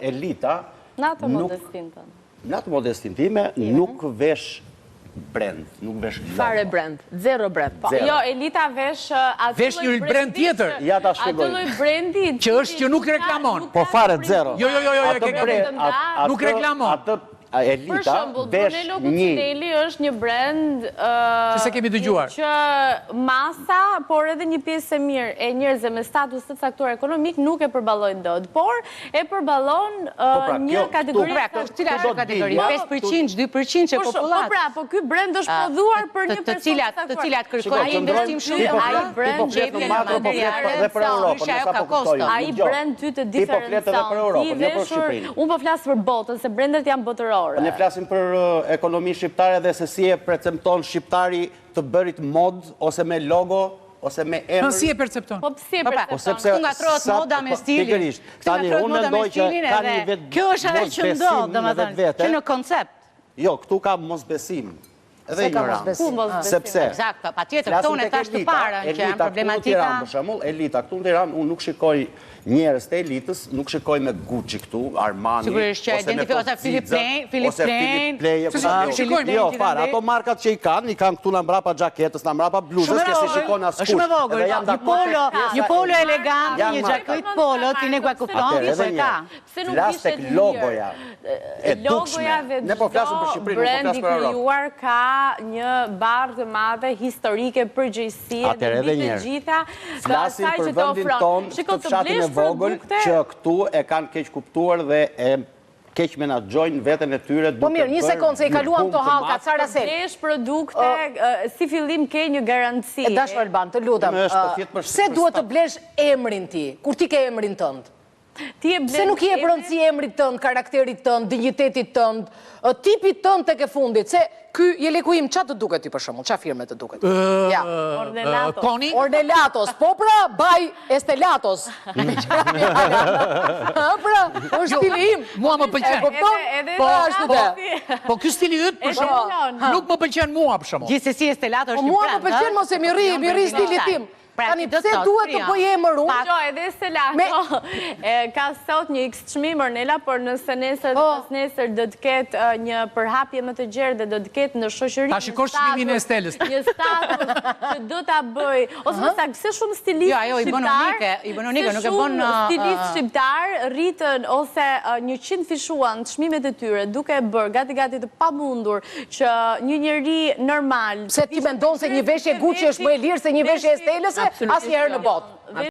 Elita Në atë modestin tënë. Në atë modestin time nuk vesh brand, nuk vesh logo. Fare brand, zero brand. Jo, Elita vesh Vesh një brand tjetër. Ja ta shpjegoj. Atë lloj brendi Që është që nuk reklamon. Po fare zero. Jo, nuk reklamon. Atë Për Elita shembull, vesh Brunello një Cucinelli është një brand Që se kemi dëgjuar. që masa, por edhe një pjesë e mirë e njerëzve me status të caktuar ekonomik nuk e përballojnë dot, por e përballon një kategori. Cila është kategori? 5%, 2% e popullatës. Po ky brand është prodhuar për një person të cilat kërkojnë investim shumë, ai brand dhe për Europën, sa po kuptoj. Ai brand ty të diferencion. Unë po flas për botën, se brandet janë botërore. Ne flasim për ekonomi shqiptare dhe se si e percepton shqiptari të bërit mod, ose me logo, ose me emër. Po si e percepton? Po si e percepton? Këtu ngatrohet moda me stilin. Pikërisht. Tani unë mendoj që ka një vetë kjo është edhe që ndodh, domethënë, që në koncept. Jo, këtu ka mosbesim. Edhe ignorancë. Sepse Eksakt, patjetër, këto unë tash të parën që janë problematika. Për shembull, Elita këtu në Tiranë unë nuk shikoj njerëz të elitës, nuk shikoj me Gucci këtu, Armani, sigurisht që identifikohet Philip Plein, jo, fare, ato markat që i kanë këtu në mbrapa xhaketës, në mbrapa bluzës, që si shikon askush. Është më vogël, një polo elegant, një xhaket polo, ti ne kupton se ka. Pse nuk ishte logoja e dukshme. Ne po flasim për Shqipërinë, nuk po flas për Europë. Krijuar ka një barë të madhe historike përgjegjësie dhe të gjitha flasim për vendin ton, të fshatin e vogël, që këtu e kanë keq kuptuar dhe e keq menaxhojnë veten e tyre. Po mirë, një sekondë se i kaluam këto hallka, çfarë se? Blesh produkte, si fillim ke një garanci. E dash Alban, të lutem. Pse duhet të blesh emrin ti, kur ti ke emrin tënd? Se nuk je rëndësi emrit tënd, karakterit tënd, dinjitetit tënd, tipit tënd tek e fundit, se ky Jeleku im ç'a të duket ti për shembull, ç'a firme të duket? Ja. Koni? Ornelatos, po pra, baj Estelatos. Pra, është stili im. Mua më pëlqen. Po ky stili yt për shembull nuk më pëlqen mua për shembull. Gjithsesi Estelato është një brand. Mua më pëlqen mos e mi rri stilit tim. Tani pse duhet të bëj emër unë? Jo, edhe Estelato ka sot një X çmim Ornela, por nëse nesër do të ketë një përhapje më të gjerë dhe do të ketë në shoqëri. Ta shikosh çmimin e Estelës. Një status që do ta bëj, ose më saktë, pse shumë stilistë. Jo, ajo i bën unike, nuk e bën stilistë shqiptar rritën ose 100 fishuan çmimet e tyre duke bërë gati të pamundur që një njeri normal. Pse ti mendon se një veshje Gucci është më e lirë se një veshje Estelës? Asnjëherë në botë.